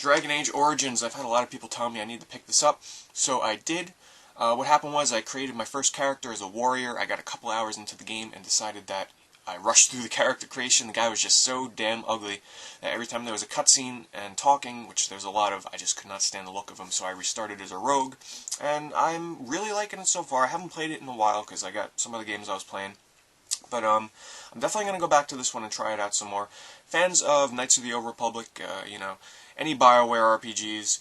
Dragon Age Origins. I've had a lot of people tell me I need to pick this up, so I did. What happened was I created my first character as a warrior. I got a couple hours into the game and decided that I rushed through the character creation. The guy was just so damn ugly that every time there was a cutscene and talking, which there's a lot of, I just could not stand the look of him, so I restarted as a rogue. And I'm really liking it so far. I haven't played it in a while because I got some other games I was playing. But I'm definitely going to go back to this one and try it out some more. Fans of Knights of the Old Republic, you know, any BioWare RPGs,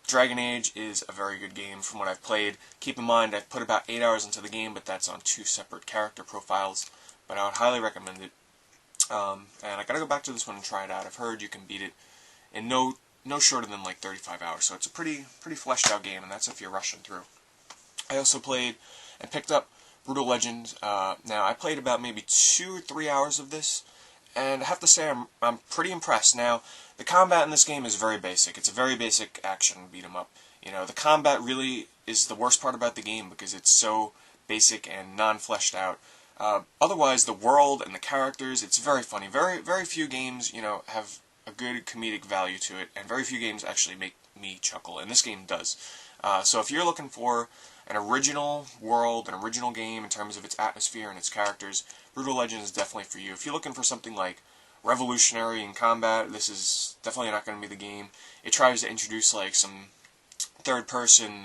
Dragon Age is a very good game from what I've played. Keep in mind, I've put about 8 hours into the game, but that's on 2 separate character profiles. But I would highly recommend it. And I gotta go back to this one and try it out. I've heard you can beat it in no shorter than like 35 hours, so it's a pretty fleshed out game, and that's if you're rushing through. I also played and picked up Brutal Legend. Now I played about maybe 2 or 3 hours of this, and I have to say I'm pretty impressed. Now the combat in this game is very basic. It's a very basic action beat 'em up. You know, the combat really is the worst part about the game because it's so basic and non-fleshed out. Otherwise, the world and the characters, it's very funny. Very few games, you know, have a good comedic value to it, and very few games actually make me chuckle, and this game does. So if you're looking for an original world, an original game in terms of its atmosphere and its characters, Brutal Legend is definitely for you. If you're looking for something like revolutionary in combat, this is definitely not going to be the game. It tries to introduce like some third-person,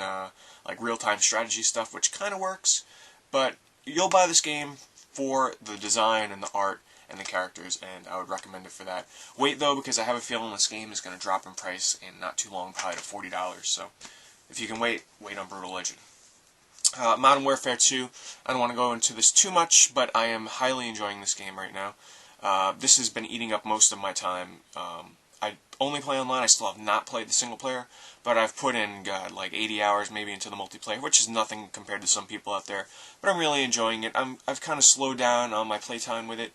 like real-time strategy stuff, which kind of works, but you'll buy this game for the design and the art and the characters, and I would recommend it for that. Wait though, because I have a feeling this game is going to drop in price in not too long, probably to $40, so if you can wait on Brutal Legend. Modern Warfare 2, I don't want to go into this too much, but I am highly enjoying this game right now. This has been eating up most of my time. I only play online. I still have not played the single player, but I've put in, God, like 80 hours maybe into the multiplayer, which is nothing compared to some people out there. But I'm really enjoying it. I've kind of slowed down on my playtime with it,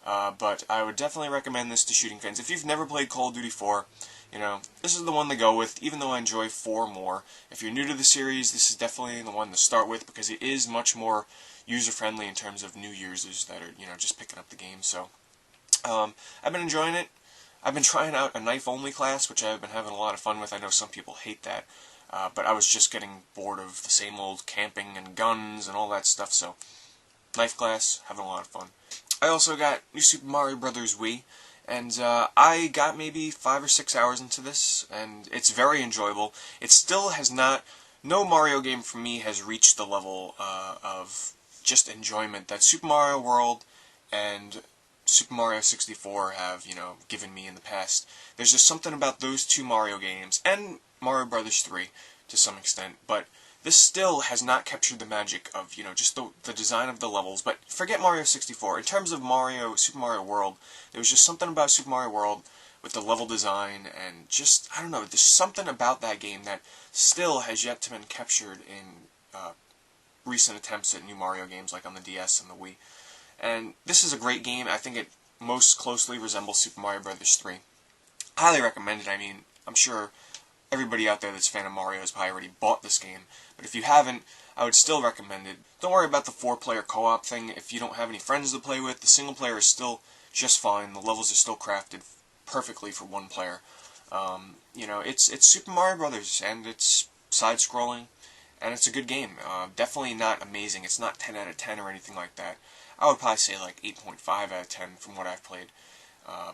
but I would definitely recommend this to shooting fans. If you've never played Call of Duty 4, you know, this is the one to go with, even though I enjoy 4 more. If you're new to the series, this is definitely the one to start with, because it is much more user-friendly in terms of new users that are, you know, just picking up the game. So, I've been enjoying it. I've been trying out a knife-only class, which I've been having a lot of fun with. I know some people hate that, but I was just getting bored of the same old camping and guns and all that stuff, so knife class, having a lot of fun. I also got New Super Mario Bros. Wii, and I got maybe 5 or 6 hours into this, and it's very enjoyable. It still has not, no Mario game for me has reached the level of just enjoyment that Super Mario World and Super Mario 64 have, you know, given me in the past. There's just something about those 2 Mario games, and Mario Bros. 3 to some extent, but this still has not captured the magic of, you know, just the design of the levels. But forget Mario 64. In terms of Super Mario World, there was just something about Super Mario World with the level design, and just, I don't know, there's something about that game that still has yet to be captured in recent attempts at new Mario games, like on the DS and the Wii. And this is a great game. I think it most closely resembles Super Mario Bros. 3. Highly recommend it. I mean, I'm sure everybody out there that's a fan of Mario has probably already bought this game. But if you haven't, I would still recommend it. Don't worry about the 4-player co-op thing. If you don't have any friends to play with, the single player is still just fine. The levels are still crafted perfectly for 1 player. You know, it's Super Mario Brothers, and it's side-scrolling, and it's a good game. Definitely not amazing. It's not 10 out of 10 or anything like that. I would probably say like 8.5 out of 10 from what I've played,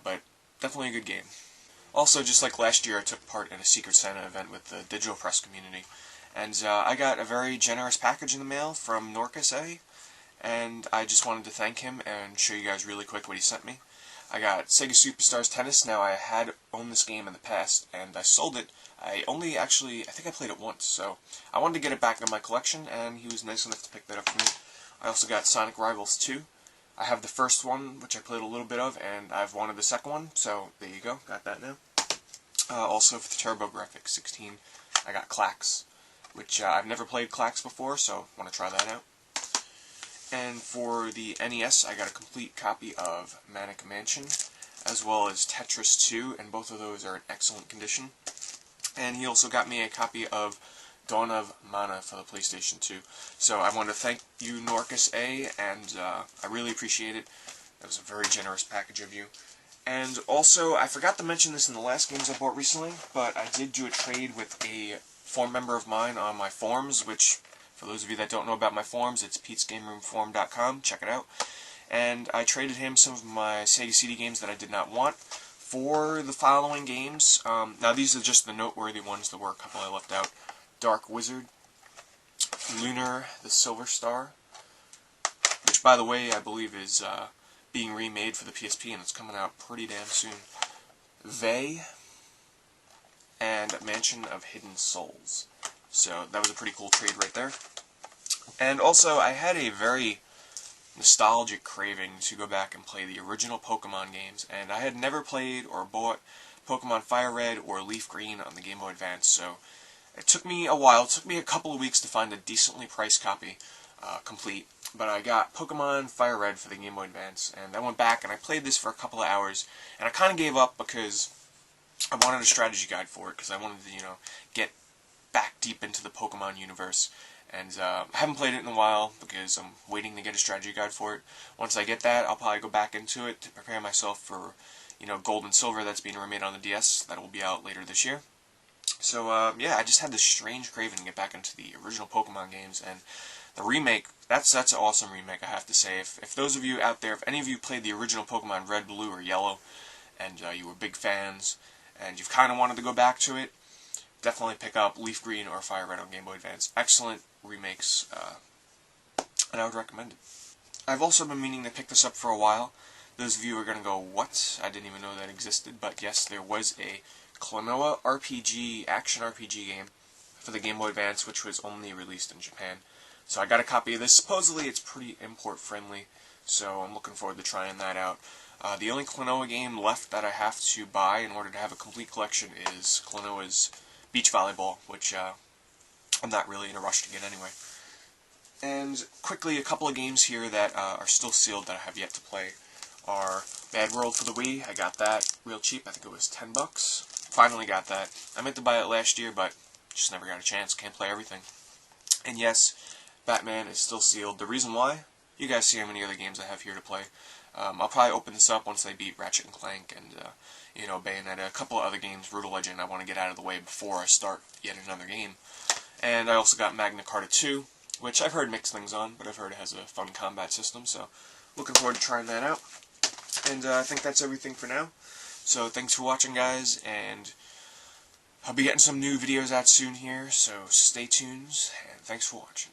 but definitely a good game. Also, just like last year, I took part in a Secret Santa event with the Digital Press community, and I got a very generous package in the mail from Norcus A, and I just wanted to thank him and show you guys really quick what he sent me. I got Sega Superstars Tennis. Now, I had owned this game in the past, and I sold it. I think I played it once, so I wanted to get it back in my collection, and he was nice enough to pick that up for me. I also got Sonic Rivals 2. I have the first one, which I played a little bit of, and I've wanted the second one, so there you go, got that now. Also for the TurboGrafx 16, I got Clax, which I've never played Clax before, so I want to try that out. And for the NES, I got a complete copy of Manic Mansion, as well as Tetris 2, and both of those are in excellent condition. And he also got me a copy of Dawn of Mana for the PlayStation 2. So I want to thank you, Norcus A, and I really appreciate it. That was a very generous package of you. And also, I forgot to mention this in the last games I bought recently, but I did do a trade with a forum member of mine on my forums, which, for those of you that don't know about my forums, it's Pete'sGameRoomForum.com, check it out. And I traded him some of my Sega CD games that I did not want for the following games. Now, these are just the noteworthy ones. There were a couple I left out. Dark Wizard, Lunar, the Silver Star, which, by the way, I believe is being remade for the PSP, and it's coming out pretty damn soon. Vey, and Mansion of Hidden Souls. So that was a pretty cool trade right there. And also, I had a very nostalgic craving to go back and play the original Pokemon games, and I had never played or bought Pokemon Fire Red or Leaf Green on the Game Boy Advance, so it took me a while. It took me a couple of weeks to find a decently priced copy complete. But I got Pokemon Fire Red for the Game Boy Advance, and I went back and I played this for a couple of hours, and I kind of gave up because I wanted a strategy guide for it, because I wanted to, get back deep into the Pokemon universe. And I haven't played it in a while because I'm waiting to get a strategy guide for it. Once I get that, I'll probably go back into it to prepare myself for, Gold and Silver that's being remade on the DS. That will be out later this year. So, yeah, I just had this strange craving to get back into the original Pokemon games, and the remake, that's an awesome remake, I have to say. If those of you out there, if any of you played the original Pokemon Red, Blue, or Yellow, and you were big fans, and you've kind of wanted to go back to it, definitely pick up Leaf Green or Fire Red on Game Boy Advance. Excellent remakes, and I would recommend it. I've also been meaning to pick this up for a while. Those of you are going to go, what? I didn't even know that existed, but yes, there was a Klonoa RPG, action RPG game for the Game Boy Advance, which was only released in Japan. So I got a copy of this. Supposedly it's pretty import-friendly, so I'm looking forward to trying that out. The only Klonoa game left that I have to buy in order to have a complete collection is Klonoa's Beach Volleyball, which I'm not really in a rush to get anyway. And quickly, a couple of games here that are still sealed that I have yet to play are Bad World for the Wii. I got that real cheap. I think it was $10. Finally got that. I meant to buy it last year, but just never got a chance. Can't play everything. And yes, Batman is still sealed. The reason why? You guys see how many other games I have here to play. I'll probably open this up once I beat Ratchet and Clank and, Bayonetta, a couple of other games, Brutal Legend, I want to get out of the way before I start yet another game. And I also got Magna Carta 2, which I've heard mixed things on, but I've heard it has a fun combat system, so looking forward to trying that out. And I think that's everything for now. So thanks for watching, guys, and I'll be getting some new videos out soon here, so stay tuned, and thanks for watching.